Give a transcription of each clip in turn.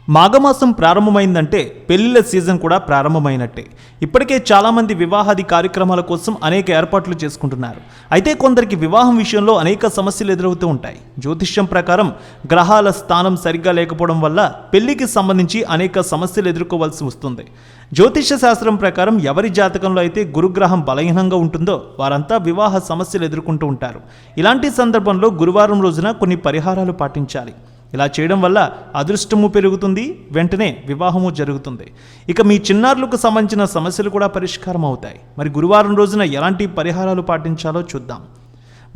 మాఘమాసం ప్రారంభమైందంటే పెళ్లిళ్ల సీజన్ కూడా ప్రారంభమైనట్టే. ఇప్పటికే చాలామంది వివాహాది కార్యక్రమాల కోసం అనేక ఏర్పాట్లు చేసుకుంటున్నారు. అయితే కొందరికి వివాహం విషయంలో అనేక సమస్యలు ఎదురవుతూ ఉంటాయి. జ్యోతిష్యం ప్రకారం గ్రహాల స్థానం సరిగ్గా లేకపోవడం వల్ల పెళ్లికి సంబంధించి అనేక సమస్యలు ఎదుర్కోవాల్సి వస్తుంది. జ్యోతిష్య శాస్త్రం ప్రకారం ఎవరి జాతకంలో అయితే గురుగ్రహం బలహీనంగా ఉంటుందో వారంతా వివాహ సమస్యలు ఎదుర్కొంటూ ఉంటారు. ఇలాంటి సందర్భంలో గురువారం రోజున కొన్ని పరిహారాలు పాటించాలి. ఇలా చేయడం వల్ల అదృష్టము పెరుగుతుంది, వెంటనే వివాహము జరుగుతుంది. ఇక మీ చిన్నారులకు సంబంధించిన సమస్యలు కూడా పరిష్కారం అవుతాయి. మరి గురువారం రోజున ఎలాంటి పరిహారాలు పాటించాలో చూద్దాం.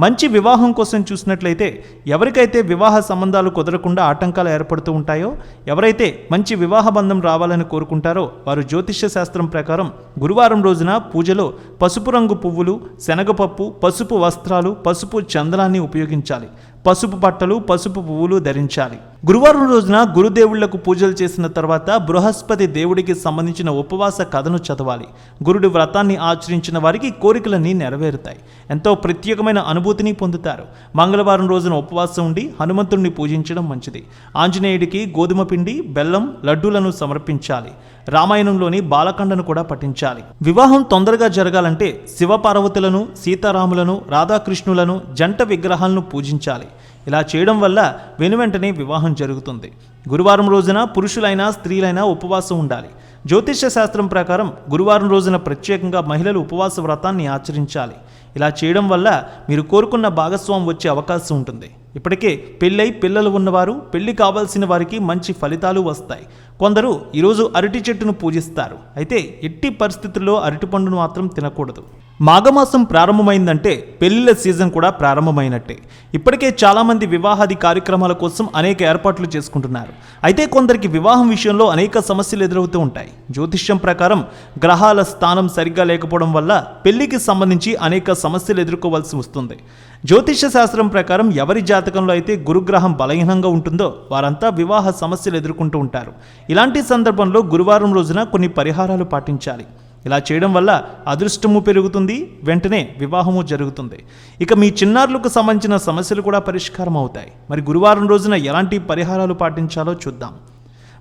మంచి వివాహం కోసం చూసినట్లయితే ఎవరికైతే వివాహ సంబంధాలు కుదరకుండా ఆటంకాలు ఏర్పడుతూ ఉంటాయో, ఎవరైతే మంచి వివాహ బంధం రావాలని కోరుకుంటారో వారు జ్యోతిష్య శాస్త్రం ప్రకారం గురువారం రోజున పూజలో పసుపు రంగు పువ్వులు, శనగపప్పు, పసుపు వస్త్రాలు, పసుపు చందనాన్ని ఉపయోగించాలి. పసుపు బట్టలు, పసుపు పువ్వులు ధరించాలి. గురువారం రోజున గురుదేవుళ్లకు పూజలు చేసిన తర్వాత బృహస్పతి దేవుడికి సంబంధించిన ఉపవాస కథను చదవాలి. గురుడి వ్రతాన్ని ఆచరించిన వారికి కోరికలన్నీ నెరవేరుతాయి. ఎంతో ప్రత్యేకమైన అనుభూతిని పొందుతారు. మంగళవారం రోజున ఉపవాసం ఉండి హనుమంతుడిని పూజించడం మంచిది. ఆంజనేయుడికి గోధుమ పిండి, బెల్లం, లడ్డూలను సమర్పించాలి. రామాయణంలోని బాలకాండను కూడా పఠించాలి. వివాహం తొందరగా జరగాలంటే శివపార్వతులను, సీతారాములను, రాధాకృష్ణులను, జంట విగ్రహాలను పూజించాలి. ఇలా చేయడం వల్ల వెనువెంటనే వివాహం జరుగుతుంది. గురువారం రోజున పురుషులైనా స్త్రీలైనా ఉపవాసం ఉండాలి. జ్యోతిష్య శాస్త్రం ప్రకారం గురువారం రోజున ప్రత్యేకంగా మహిళలు ఉపవాస వ్రతాన్ని ఆచరించాలి. ఇలా చేయడం వల్ల మీరు కోరుకున్న భాగస్వామి వచ్చే అవకాశం ఉంటుంది. ఇప్పటికే పెళ్ళై పిల్లలు ఉన్నవారు, పెళ్లి కావాల్సిన వారికి మంచి ఫలితాలు వస్తాయి. కొందరు ఈరోజు అరటి చెట్టును పూజిస్తారు. అయితే ఎట్టి పరిస్థితుల్లో అరటిపండును మాత్రం తినకూడదు. మాఘమాసం ప్రారంభమైందంటే పెళ్లిళ్ల సీజన్ కూడా ప్రారంభమైనట్టే. ఇప్పటికే చాలామంది వివాహాది కార్యక్రమాల కోసం అనేక ఏర్పాట్లు చేసుకుంటున్నారు. అయితే కొందరికి వివాహం విషయంలో అనేక సమస్యలు ఎదురవుతూ ఉంటాయి. జ్యోతిష్యం ప్రకారం గ్రహాల స్థానం సరిగ్గా లేకపోవడం వల్ల పెళ్లికి సంబంధించి అనేక సమస్యలు ఎదుర్కోవాల్సి వస్తుంది. జ్యోతిష్య శాస్త్రం ప్రకారం ఎవరి జాతకంలో అయితే గురుగ్రహం బలహీనంగా ఉంటుందో వారంతా వివాహ సమస్యలు ఎదుర్కొంటూ ఉంటారు. ఇలాంటి సందర్భంలో గురువారం రోజున కొన్ని పరిహారాలు పాటించాలి. ఇలా చేయడం వల్ల అదృష్టము పెరుగుతుంది, వెంటనే వివాహము జరుగుతుంది. ఇక మీ చిన్నారులకు సంబంధించిన సమస్యలు కూడా పరిష్కారం అవుతాయి. మరి గురువారం రోజున ఎలాంటి పరిహారాలు పాటించాలో చూద్దాం.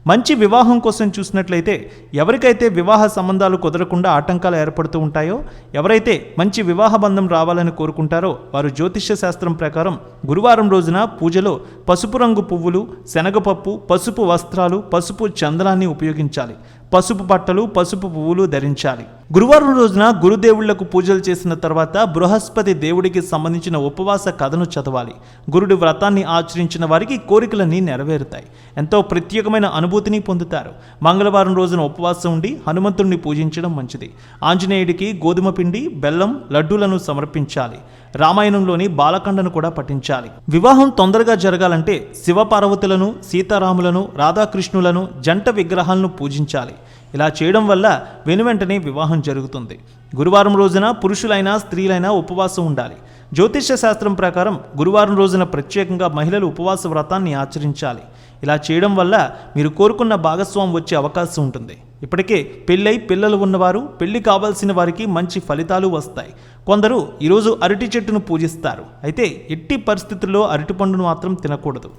మంచి వివాహం కోసం చూసినట్లయితే ఎవరికైతే వివాహ సంబంధాలు కుదరకుండా ఆటంకాలు ఏర్పడుతూ ఉంటాయో, ఎవరైతే మంచి వివాహ బంధం రావాలని కోరుకుంటారో వారు జ్యోతిష్య శాస్త్రం ప్రకారం గురువారం రోజున పూజలో పసుపు రంగు పువ్వులు, శనగపప్పు, పసుపు వస్త్రాలు, పసుపు చందనాన్ని ఉపయోగించాలి. పసుపు బట్టలు, పసుపు పువ్వులు ధరించాలి. గురువారం రోజున గురుదేవుళ్లకు పూజలు చేసిన తర్వాత బృహస్పతి దేవుడికి సంబంధించిన ఉపవాస కథను చదవాలి. గురుడి వ్రతాన్ని ఆచరించిన వారికి కోరికలన్నీ నెరవేరుతాయి. ఎంతో ప్రత్యేకమైన అనుభూతిని పొందుతారు. మంగళవారం రోజున ఉపవాసం ఉండి హనుమంతుడిని పూజించడం మంచిది. ఆంజనేయుడికి గోధుమ పిండి, బెల్లం, లడ్డూలను సమర్పించాలి. రామాయణంలోని బాలకాండను కూడా పఠించాలి. వివాహం తొందరగా జరగాలంటే శివపార్వతులను, సీతారాములను, రాధాకృష్ణులను, జంట విగ్రహాలను పూజించాలి. ఇలా చేయడం వల్ల వెనువెంటనే వివాహం జరుగుతుంది. గురువారం రోజున పురుషులైనా స్త్రీలైనా ఉపవాసం ఉండాలి. జ్యోతిష్య శాస్త్రం ప్రకారం గురువారం రోజున ప్రత్యేకంగా మహిళలు ఉపవాస వ్రతాన్ని ఆచరించాలి. ఇలా చేయడం వల్ల మీరు కోరుకున్న భాగస్వామి వచ్చే అవకాశం ఉంటుంది. ఇప్పటికే పెళ్ళై పిల్లలు ఉన్నవారు, పెళ్లి కావాల్సిన వారికి మంచి ఫలితాలు వస్తాయి. కొందరు ఈరోజు అరటి చెట్టును పూజిస్తారు. అయితే ఎట్టి పరిస్థితుల్లో అరటిపండును మాత్రం తినకూడదు.